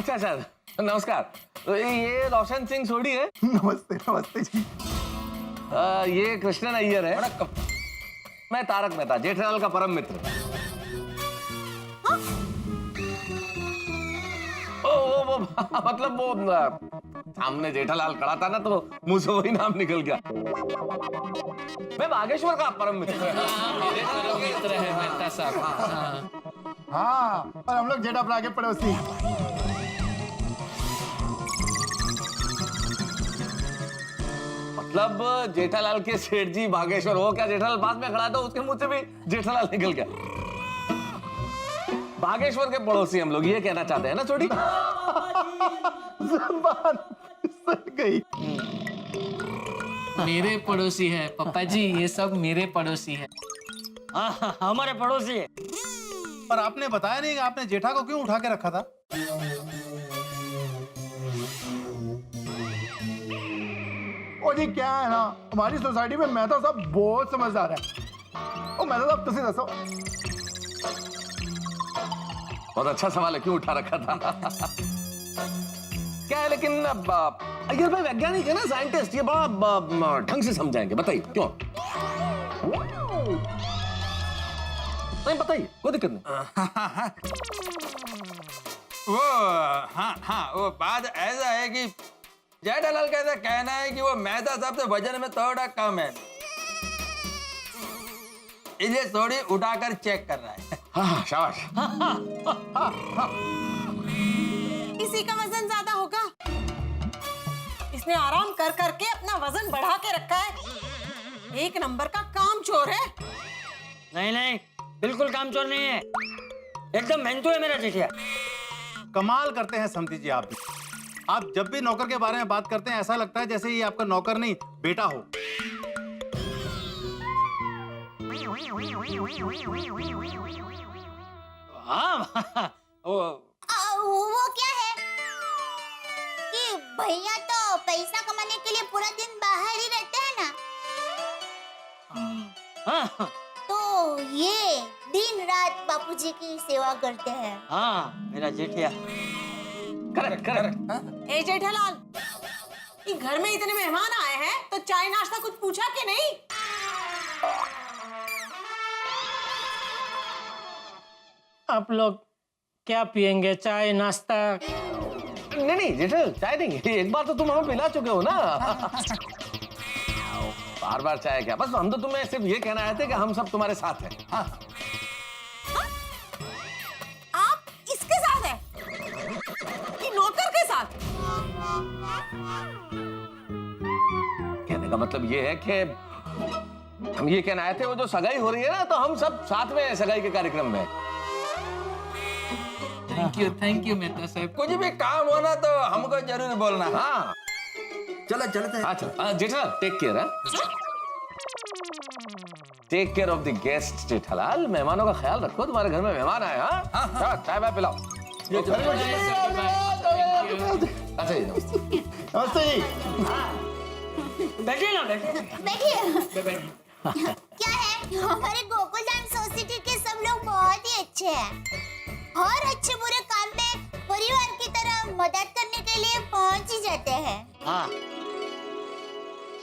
अच्छा अच्छा, नमस्कार। तो ये रोशन सिंह सोढ़ी है। नमस्ते नमस्ते जी। ये कृष्णन अय्यर है। मैं तारक मेहता, जेठालाल का परम मित्र। वो मतलब वो सामने जेठालाल खड़ा था ना, तो मुंह से वही नाम निकल गया। मैं बागेश्वर का परम मित्र। मेरे परम मित्र है मेहता साहब। हाँ, और हम लोग जेठापरा के पड़ोसी। मतलब जेठालाल के सेठ जी बागेश्वर, वो क्या जेठालाल पास में खड़ा था, उसके मुंह से भी जेठालाल निकल गया। बागेश्वर के पड़ोसी हम लोग, ये कहना चाहते हैं ना छोटी? ज़बान फिसल गई। मेरे पड़ोसी है पापा जी, ये सब मेरे पड़ोसी है। हाँ, हमारे पड़ोसी है। पर आपने बताया नहीं कि आपने जेठा को क्यों उठा के रखा था? ओ जी, क्या है ना, हमारी सोसाइटी में मेहता साहब बहुत समझदार है। ओ मेहता साहब, तुसी दसो। बहुत अच्छा सवाल है, क्यों उठा रखा था? क्या है, लेकिन अय्यर भाई वैज्ञानिक है ना, साइंटिस्ट, ये बड़ा ढंग से समझाएंगे। बताइए क्यों? नहीं बताइए, कोई दिक्कत नहीं। वो हाँ, वो बात ऐसा है कि जेठालाल का ऐसा कहना है कि वो मेहता साहब से वजन में थोड़ा कम है, इसलिए थोड़ी उठाकर चेक कर रहा है। हाँ, शाबाश। किसी का वजन ज्यादा होगा, इसने आराम कर करके अपना वजन बढ़ा के रखा है। एक नंबर का काम चोर है। नहीं नहीं, बिल्कुल कामचोर नहीं है, एकदम मेहनतू है मेरा जेठिया। कमाल करते हैं समधी जी आप भी। आप जब भी नौकर के बारे में बात करते हैं, ऐसा लगता है जैसे ये आपका नौकर नहीं बेटा हो। हाँ, वो क्या है कि भैया तो पैसा कमाने के लिए पूरा दिन बाहर ही रहते हैं ना, हाँ, तो ये दिन रात बापूजी की सेवा करते हैं। हाँ, मेरा जेठिया। Correct correct. ए जेठालाल, ये घर में इतने मेहमान आए हैं तो चाय नाश्ता कुछ पूछा कि नहीं? आप लोग क्या पियेंगे, चाय नाश्ता? नहीं जेठल, चाय नहीं, एक बार तो तुम हमें पिला चुके हो ना। बार बार चाय क्या, बस हम तो तुम्हें सिर्फ ये कहना आए थे कि हम सब तुम्हारे साथ हैं। हाँ। आप इसके साथ हैं? कि नौकर के साथ? कहने का मतलब ये है कि हम ये कहना आए थे, वो जो सगाई हो रही है ना, तो हम सब साथ में हैं सगाई के कार्यक्रम में। थैंक यू मेहता साहब। कुछ भी काम हो ना तो हमको जरूर बोलना। हाँ चलो चलते हैं। हाँ चलो। जेठालाल टेक केयर है, take care of the guest. Jethalal, मेहमानों का ख्याल रखो, तुम्हारे घर में मेहमान आए। हाँ, चाय बाय पिलाओ। अच्छा जी, नमस्ते। नमस्ते जी। बैठिए ना, बैठिए। देखिए क्या है, हमारे गोकुलधाम सोसाइटी के सब लोग बहुत ही अच्छे हैं। हर अच्छे बुरे काम में परिवार की तरह मदद करने के लिए पहुंच ही जाते हैं। हाँ,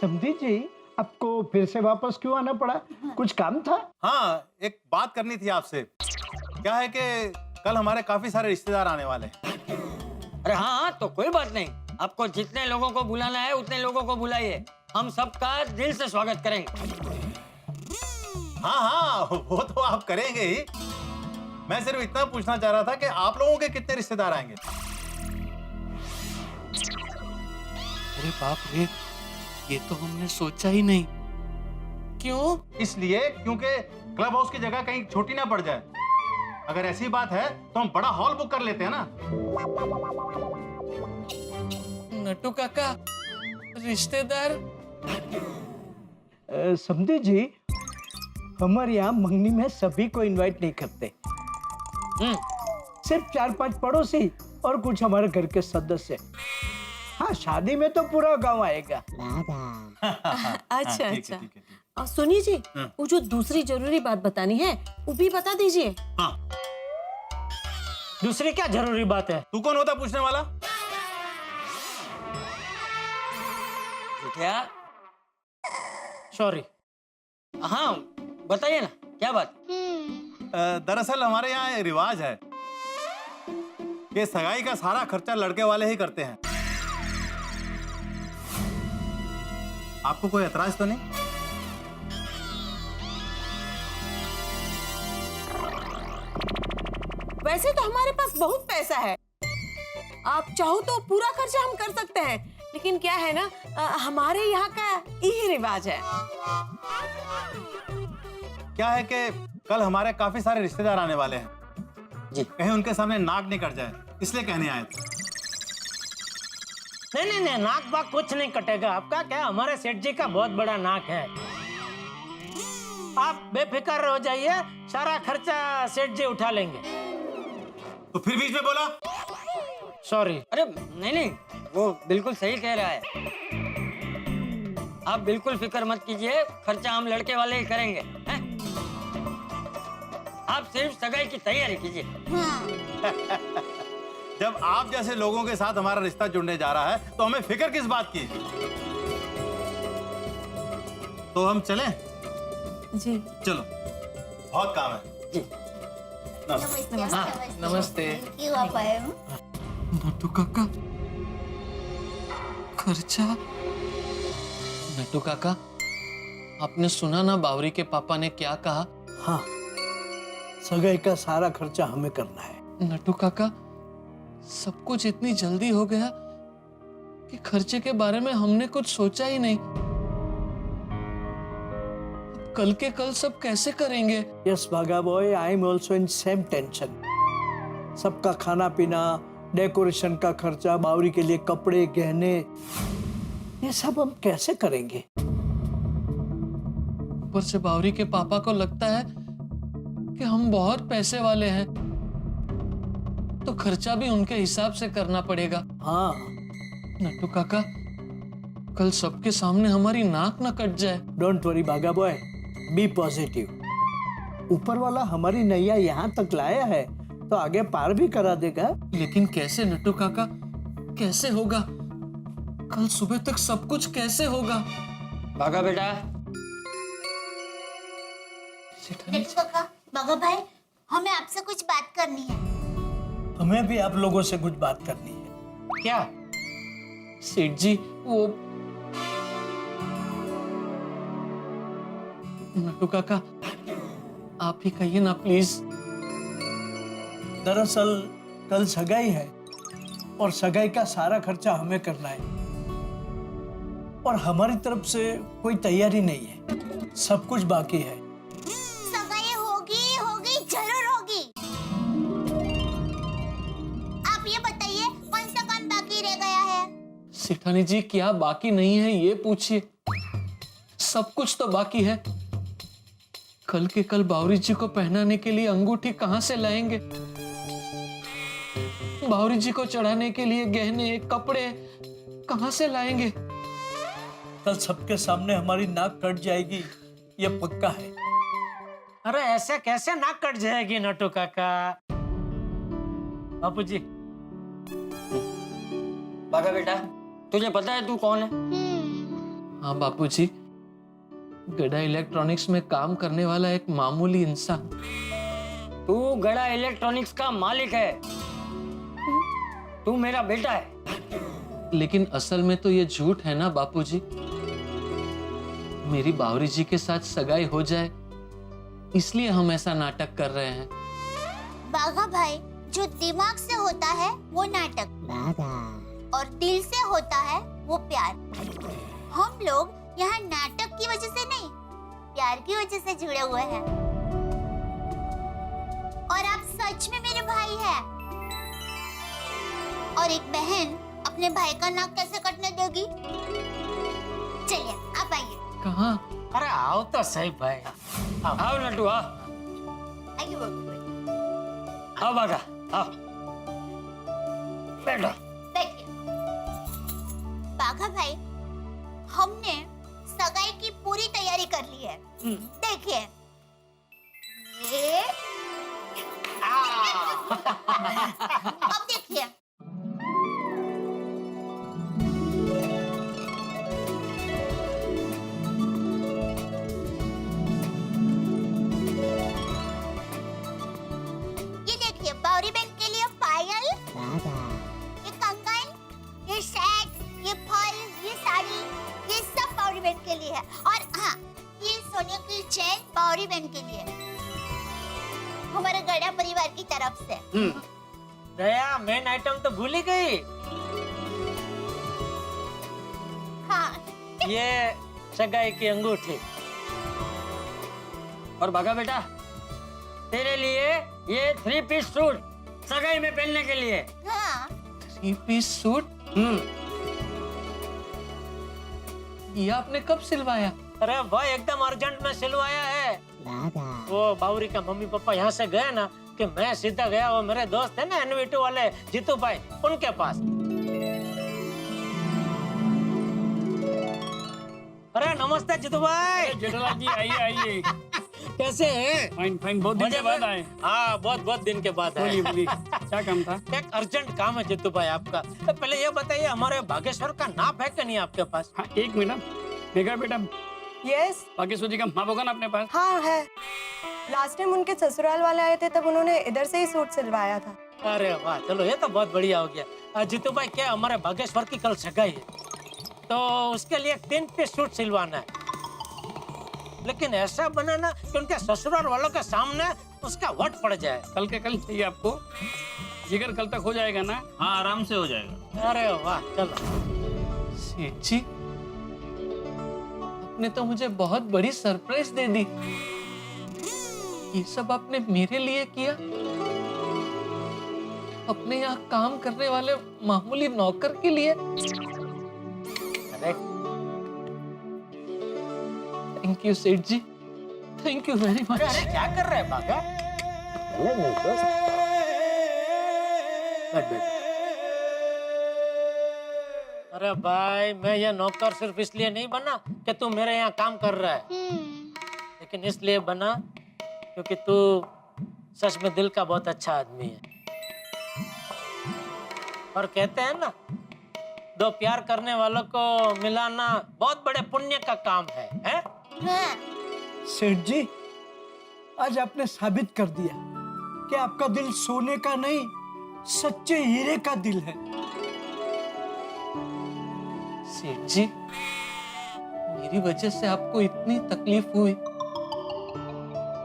समझी जी, आपको फिर से वापस क्यों आना पड़ा? कुछ काम था? हाँ, एक बात करनी थी आपसे। क्या है कि कल हमारे काफी सारे रिश्तेदार आने वाले हैं। अरे हाँ, तो कोई बात नहीं, आपको जितने लोगों को बुलाना है उतने लोगों को बुलाइए, हम सबका दिल से स्वागत करेंगे। हाँ, वो तो आप करेंगे ही। मैं सिर्फ इतना पूछना चाह रहा था कि आप लोगों के कितने रिश्तेदार आएंगे? अरे बाप रे, ये तो हमने सोचा ही नहीं। क्यों? इसलिए क्योंकि क्लब हाउस की जगह कहीं छोटी ना पड़ जाए। अगर ऐसी बात है तो हम बड़ा हॉल बुक कर लेते हैं ना। नट्टू काका, रिश्तेदार? समझी जी, हमारे यहाँ मंगनी में सभी को इनवाइट नहीं करते, सिर्फ 4-5 पड़ोसी और कुछ हमारे घर के सदस्य। हाँ, शादी में तो पूरा गांव आएगा। अच्छा ठीक है, अच्छा। ठीक है। और सुनिए जी, वो जो दूसरी जरूरी बात बतानी है वो भी बता दीजिए। हाँ, दूसरी क्या जरूरी बात है? तू कौन होता पूछने वाला? क्या? सॉरी। हाँ बताइए ना, क्या बात? दरअसल हमारे यहाँ एक रिवाज है कि सगाई का सारा खर्चा लड़के वाले ही करते हैं। आपको कोई एतराज तो नहीं? वैसे तो हमारे पास बहुत पैसा है, आप चाहो तो पूरा खर्चा हम कर सकते हैं, लेकिन क्या है ना, हमारे यहाँ का यही रिवाज है। क्या है कि कल हमारे काफी सारे रिश्तेदार आने वाले हैं जी। कहीं उनके सामने नाक नहीं कट जाए, इसलिए कहने आए थे। नहीं, नाक बाक कुछ नहीं कटेगा आपका। क्या, हमारे सेठ जी का बहुत बड़ा नाक है। आप बेफिक्र हो जाइए, सारा खर्चा सेठ जी उठा लेंगे। तो फिर बीच में बोला? सॉरी। अरे नहीं, वो बिल्कुल सही कह रहा है। आप बिल्कुल फिक्र मत कीजिए, खर्चा हम लड़के वाले ही करेंगे, हैं? आप सिर्फ सगाई की तैयारी कीजिए। जब आप जैसे लोगों के साथ हमारा रिश्ता जुड़ने जा रहा है तो हमें फिक्र किस बात की? तो हम चलें? जी चलो, बहुत काम है। जी नमस्ते। क्यों आप आए हो? नट्टू काका, खर्चा। नट्टू काका, आपने सुना ना बावरी के पापा ने क्या कहा? हाँ, सगाई का सारा खर्चा हमें करना है। नट्टू काका, सब कुछ इतनी जल्दी हो गया कि खर्चे के बारे में हमने कुछ सोचा ही नहीं। अब कल के कल सब कैसे करेंगे? यस भागा boy, I am also in same tension. सबका खाना पीना, डेकोरेशन का खर्चा, बावरी के लिए कपड़े, गहने, ये सब हम कैसे करेंगे? ऊपर से बावरी के पापा को लगता है कि हम बहुत पैसे वाले हैं, तो खर्चा भी उनके हिसाब से करना पड़ेगा। हाँ। नट्टू काका, कल सबके सामने हमारी नाक न कट जाए। डोंट वरी भागा बॉय, बी पॉजिटिव। ऊपर वाला हमारी नैया यहाँ तक लाया है तो आगे पार भी करा देगा। लेकिन कैसे नट्टू काका, कैसे होगा? कल सुबह तक सब कुछ कैसे होगा? भागा बेटा। नट्टू काका, बागा भाई, हमें आपसे कुछ बात करनी है। हमें भी आप लोगों से कुछ बात करनी है। क्या? सेठ जी, वो नट्टू काका, आप ही कहिए ना प्लीज। दरअसल कल सगाई है और सगाई का सारा खर्चा हमें करना है, और हमारी तरफ से कोई तैयारी नहीं है, सब कुछ बाकी है। सगाई होगी, जरूर होगी। आप ये बताइए, कौन सा काम बाकी रह गया है? सेठानी जी, क्या बाकी नहीं है ये पूछिए, सब कुछ तो बाकी है। कल के कल बावरी जी को पहनाने के लिए अंगूठी कहां से लाएंगे? बावरी जी को चढ़ाने के लिए गहने, कपड़े कहां से लाएंगे? कल सबके सामने हमारी नाक कट जाएगी, ये पक्का है। अरे ऐसे कैसे नाक कट जाएगी नट्टू काका? बापू जी। भागा बेटा, तुझे पता है तू कौन है? हाँ बापूजी, गड़ा इलेक्ट्रॉनिक्स में काम करने वाला एक मामूली इंसान। तू गड़ा इलेक्ट्रॉनिक्स का मालिक है, तू मेरा बेटा है। लेकिन असल में तो ये झूठ है ना बापूजी। मेरी बावरी जी के साथ सगाई हो जाए, इसलिए हम ऐसा नाटक कर रहे हैं। बागा भाई, जो दिमाग से होता है वो नाटक, और दिल से होता है वो प्यार। हम लोग यहाँ नाटक की वजह से नहीं, प्यार की वजह से जुड़े हुए हैं। और आप सच में मेरे भाई हैं। और एक बहन अपने भाई का नाक कैसे कटने देगी? चलिए, आप आइए। कहाँ? अरे आओ तो सही भाई। आओ नट्टू, आओ। आइए बाबू भाई। आओ भागा, आओ। बैठो। बैठिए। बाघा भाई, हमने सगाई की पूरी तैयारी कर ली है। देखिए, ये अब देखिए, ये देखिए बावरी बहन के लिए पायल, ये कंगन, ये सेट, ये फल, ये साड़ी, ये सब बावरी बहन के लिए है। और हाँ, ये सोने की चेन बावरी बहन के लिए है, हमारे गड़ा परिवार की तरफ से। दया मेन आइटम तो भूल ही गई। हाँ, ये सगाई की अंगूठी। और भागा बेटा, तेरे लिए ये 3 पीस सूट सगाई में पहनने के लिए। हाँ, 3 पीस सूट ये आपने कब सिलवाया? अरे भाई एकदम अर्जेंट में सिलवाया है। वो बावरी का मम्मी पापा यहाँ से गए ना कि मैं सीधा गया, वो मेरे दोस्त है ना एनवीटू वाले जीतू भाई, उनके पास। अरे नमस्ते जीतू भाई। जेठालाल जी आइए आइए। कैसे हैं? फाइन फाइन, बहुत दिन के बाद आए। हाँ बहुत दिन के बाद आए। बोलिए बोलिए, क्या काम था? एक अर्जेंट काम है जीतू भाई आपका। तो पहले ये बताइए हमारे बागेश्वर का नाप है कि नहीं आपके पास? हाँ, एक मिनट। मेघा बेटा, यस। बागेश्वर जी का माप होगा ना अपने पास? हाँ है। लास्ट टाइम उनके ससुराल वाले आए थे तब उन्होंने इधर से ही सूट सिलवाया था। अरे वाह, चलो ये तो बहुत बढ़िया हो गया। जीतू भाई क्या हमारे बागेश्वर की कल सगाई है, तो उसके लिए 3 पीस सूट सिलवाना है, लेकिन ऐसा बनाना कि उनके ससुराल वालों के सामने उसका वट पड़ जाए। कल के कल चाहिए आपको? जिगर कल तक हो जाएगा ना? हाँ आराम से हो जाएगा। अरे वाह, चलो। सेठ जी, आपने तो मुझे बहुत बड़ी सरप्राइज दे दी। ये सब आपने मेरे लिए किया? अपने यहाँ काम करने वाले मामूली नौकर के लिए? अरे थैंक यू सेठ जी, थैंक यू वेरी मच। अरे क्या कर रहे हैं बागा? अरे भाई, मैं ये नौकर सिर्फ इसलिए नहीं बना कि तू मेरे यहाँ काम कर रहा है, लेकिन इसलिए बना क्योंकि तू सच में दिल का बहुत अच्छा आदमी है। और कहते हैं ना, 2 प्यार करने वालों को मिलाना बहुत बड़े पुण्य का काम है, हैं? हाँ, सेठ जी, आज आपने साबित कर दिया कि आपका दिल सोने का नहीं, सच्चे हीरे का दिल है। सेठ जी, मेरी वजह से आपको इतनी तकलीफ हुई,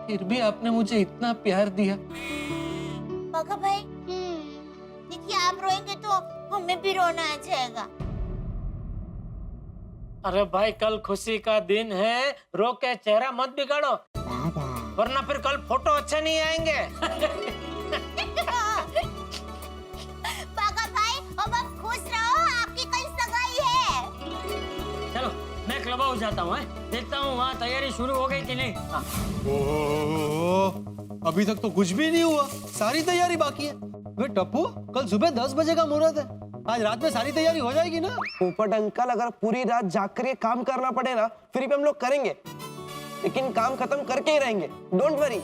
फिर भी आपने मुझे इतना प्यार दिया। बाघा भाई, देखिए आप रोएंगे तो हमें भी रोना आ जाएगा। अरे भाई, कल खुशी का दिन है, रो के चेहरा मत बिगाड़ो, वरना फिर कल फोटो अच्छे नहीं आएंगे। बाघा भाई, अब आप खुश रहो, आपकी कल सगाई है। चलो मैं क्लब हाउस जाता हूँ, देखता हूँ वहाँ तैयारी शुरू हो गई कि नहीं। हाँ। अभी तक तो कुछ भी नहीं हुआ, सारी तैयारी बाकी है। वे टप्पू, कल सुबह 10 बजे का मुहूर्त है, आज रात में सारी तैयारी हो जाएगी ना? पोपट अंकल, अगर पूरी रात जाग कर काम करना पड़े ना, फिर भी हम लोग करेंगे, लेकिन काम खत्म करके ही रहेंगे, डोंट वरी।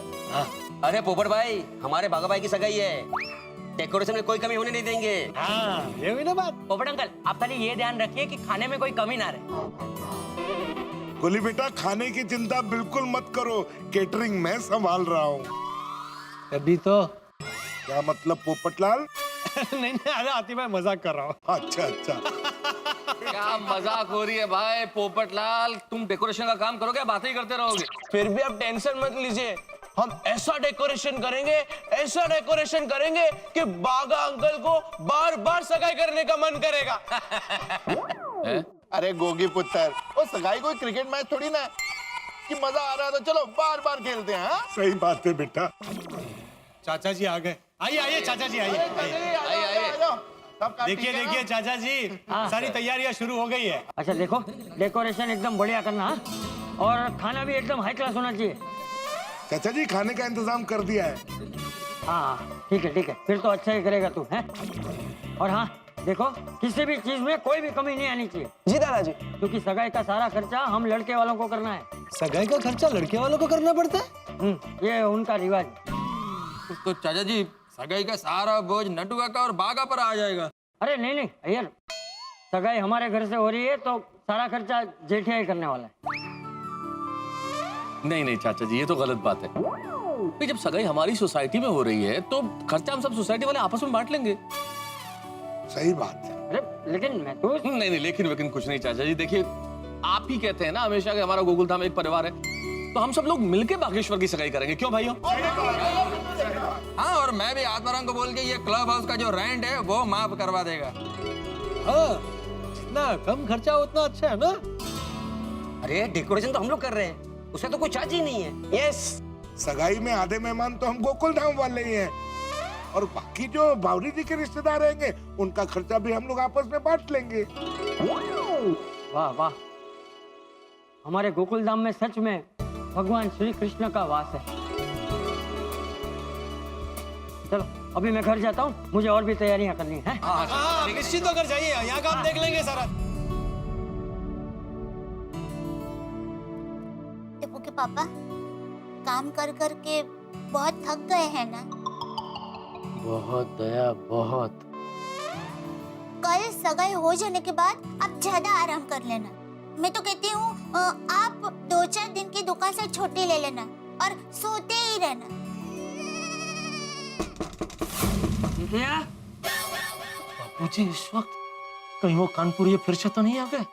अरे पोपट भाई, हमारे बागा भाई की सगाई है, डेकोरेशन में कोई कमी होने नहीं देंगे। हाँ, ये हुई ना बात। पोपट अंकल, आप खाली ये ध्यान रखिए कि खाने में कोई कमी ना रहे। गोली बेटा, खाने की चिंता बिल्कुल मत करो, केटरिंग मैं संभाल रहा हूँ। अभी तो क्या मतलब पोपटलाल? नहीं, अरे आती भाई, मजाक कर रहा हूँ। अच्छा अच्छा। क्या मजाक हो रही है भाई? पोपटलाल, तुम डेकोरेशन का काम करोगे या बातें ही करते रहोगे? फिर भी आप टेंशन मत लीजिए, हम ऐसा डेकोरेशन करेंगे, ऐसा डेकोरेशन करेंगे कि बागा अंकल को बार बार सगाई करने का मन करेगा। अरे गोगी पुत्र, वो सगाई कोई क्रिकेट मैच थोड़ी ना है कि मजा आ रहा है तो चलो बार बार खेलते हैं। हाँ? सही बात है बेटा। चाचा जी आ गए। आइए आइए चाचा जी, आइए आइए। देखिए देखिए चाचा जी, सारी तैयारियां शुरू हो गई है। अच्छा देखो, डेकोरेशन एकदम बढ़िया करना, और खाना भी एकदम हाई क्लास होना चाहिए। चाचा जी, खाने का इंतजाम कर दिया है। हाँ ठीक है, फिर तो अच्छा ही करेगा तू, है? और हाँ देखो, किसी भी चीज में कोई भी कमी नहीं आनी चाहिए। जी दादाजी। क्योंकि सगाई का सारा खर्चा हम लड़के वालों को करना है। सगाई का खर्चा लड़के वालों को करना पड़ता है? ये उनका रिवाज। तो चाचा जी, सगाई का सारा बोझ नटू काका और बागा पर आ जाएगा। अरे नहीं नहीं अय्यर, सगाई हमारे घर से हो रही है तो सारा खर्चा जेठिया ही करने वाला है। नहीं नहीं चाचा जी, ये तो गलत बात है। भाई जब सगाई हमारी सोसाइटी में हो रही है तो खर्चा हम सब सोसाइटी वाले आपस में बांट लेंगे। सही बात है। अरे लेकिन मैं तो नहीं लेकिन कुछ नहीं चाचा जी, देखिए आप ही कहते हैं ना हमेशा कि हमारा गोकुल धाम एक परिवार है, तो हम सब लोग मिलके बागेश्वर की सगाई करेंगे, क्यों भाइयों? हाँ, और मैं भी आत्माराम को बोल के ये क्लब हाउस का जो रेंट है वो माफ करवा देगा। हाँ, जितना कम खर्चा उतना अच्छा है ना। अरे डेकोरेशन तो हम लोग कर रहे हैं, उससे तो कोई चार्ज ही नहीं है। यस, सगाई में आधे मेहमान तो हम गोकुल धाम वाले ही हैं, और बाकी जो बावरी जी के रिश्तेदार रहेंगे उनका खर्चा भी हम लोग आपस में बांट लेंगे। वाह वाह, हमारे गोकुल धाम में सच में भगवान श्री कृष्ण का वास है। चलो अभी मैं घर जाता हूँ, मुझे और भी तैयारियां करनी है। हाँ, निश्चित होकर जाइए, यहाँ का हम देख लेंगे सारा। टिप्पू के पापा काम कर कर के बहुत थक गए हैं ना? बहुत दया, बहुत। कल सगाई हो जाने के बाद आप ज्यादा आराम कर लेना। मैं तो कहती हूँ आप 2-4 दिन की दुकान से छुट्टी ले लेना और सोते ही रहना। बापूजी इस वक्त कहीं वो कानपुरी फिर से तो नहीं आ गए?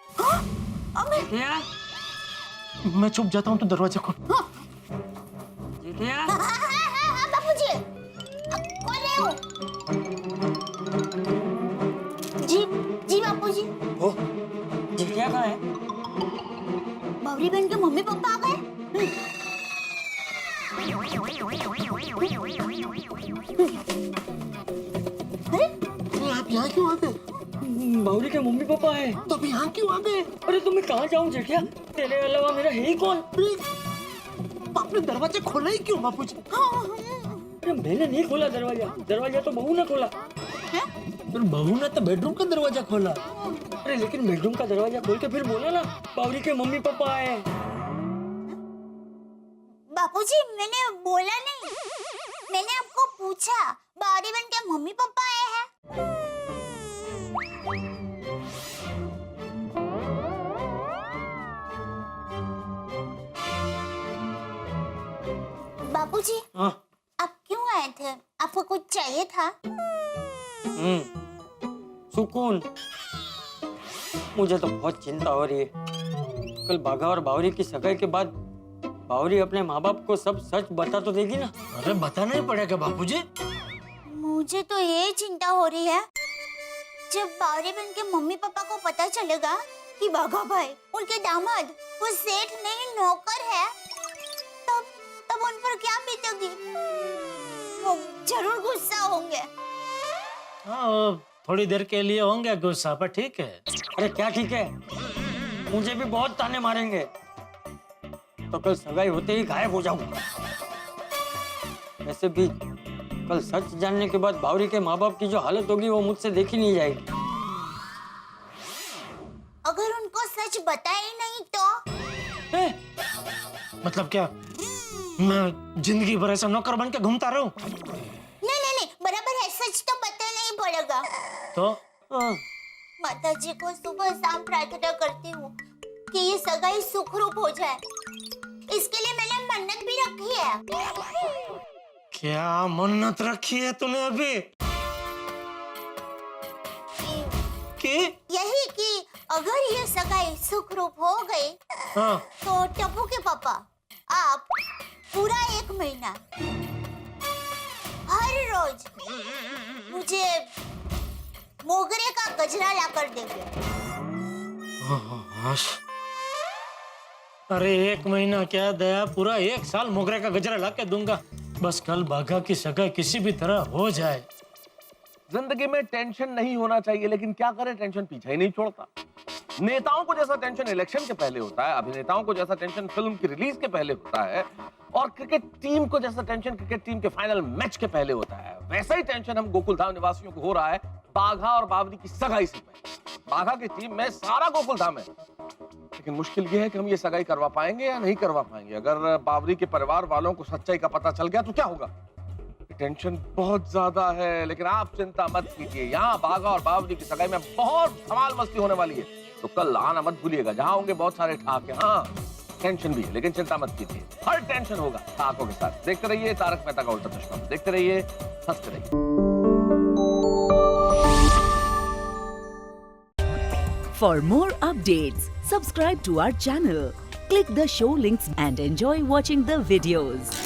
मैं चुप जाता हूँ तो दरवाजा खोल। बापूजी खोल रहे हो? जी जी बापूजी। जेठिया कहाँ है? बावरी बहन के मम्मी पापा आ गए। आप यहाँ क्यों आ गए? बावरी के मम्मी पापा है तो अब यहाँ क्यों आ गए? अरे तो मैं कहाँ जाऊँ जेठिया, तेरे अलावा मेरा है ही कौन? आपने दरवाजा खोला ही क्यों बापूजी? अरे मैंने नहीं खोला दरवाजा, दरवाजा तो बहू ने खोला। पर बहू ने तो बेडरूम का दरवाजा खोला। अरे लेकिन बेडरूम का दरवाजा खोल के फिर बोला ना बावरी के मम्मी पापा आए। बापूजी मैंने बोला नहीं, मैंने आपको पूछा बावरी बहन के मम्मी पापा आए हैं। बापूजी आप क्यों आए थे? आपको कुछ चाहिए था? सुकून। मुझे तो बहुत चिंता हो रही है। कल बाघा और बावरी की सगाई के बाद बावरी अपने माँ बाप को सब सच बता तो देगी ना? अरे बताना ही पड़ेगा बापूजी। मुझे तो ये चिंता हो रही है, जब बावरी बहन के मम्मी पापा को पता चलेगा कि बाघा भाई उनके दामाद वो सेठ नहीं नौकर है, तब उन पर क्या बीतेगी? वो जरूर गुस्सा होंगे। हाँ, थोड़ी देर के लिए होंगे गुस्सा, पर ठीक है। अरे क्या ठीक है, मुझे भी बहुत ताने मारेंगे, तो कल सगाई होते ही गायब हो जाऊंगा। वैसे भी कल सच जानने के बाद बावरी के माँ बाप की जो हालत होगी वो मुझसे देखी नहीं जाएगी। अगर उनको सच बताए नहीं तो? मतलब क्या, मैं जिंदगी भर ऐसा नौकर बन के घूमता रहूं? नहीं, बराबर है, सच तो बताना ही पड़ेगा। तो माता जी को सुबह शाम प्रार्थना करती हूँ कि ये सगाई सुखरूप हो जाए। इसके लिए मैंने मन्नत भी रखी है। क्या मन्नत रखी है तूने अभी? यही कि अगर ये सगाई सुखरूप हो गई तो टप्पू के पापा आप पूरा 1 महीना हर रोज मुझे मोगरे का गजरा लाकर देंगे। अरे 1 महीना क्या दया, पूरा 1 साल मोगरे का गजरा लाके दूंगा। बस कल बाघा की सगाई किसी भी तरह हो जाए। जिंदगी में टेंशन नहीं होना चाहिए, लेकिन क्या करें, टेंशन पीछा ही नहीं छोड़ता। नेताओं को जैसा टेंशन इलेक्शन के पहले होता है, अभिनेताओं को जैसा टेंशन फिल्म की रिलीज के पहले होता है, और क्रिकेट टीम को जैसा टेंशन क्रिकेट टीम के फाइनल मैच के पहले होता है, वैसा ही टेंशन हम गोकुलधाम निवासियों को हो रहा है बाघा और बावरी की सगाई से पहले। बाघा की टीम में सारा गोकुलधाम है, लेकिन मुश्किल ये है कि हम ये सगाई करवा पाएंगे या नहीं करवा पाएंगे। अगर बावरी के परिवार वालों को सच्चाई का पता चल गया तो क्या होगा? टेंशन बहुत ज्यादा है, लेकिन आप चिंता मत कीजिए। यहाँ बागा और बावरी की सगाई में बहुत धमाल मस्ती होने वाली है, तो कल आना मत भूलिएगा। जहाँ होंगे बहुत सारे ठहाके। हाँ, टेंशन भी है, लेकिन चिंता मत कीजिए, हर टेंशन होगा ठहाकों के साथ। देखते रहिए तारक मेहता का उल्टा चश्मा, देखते रहिए, हंसते रहिए। For more updates, subscribe to our channel, click the show links and enjoy watching the videos.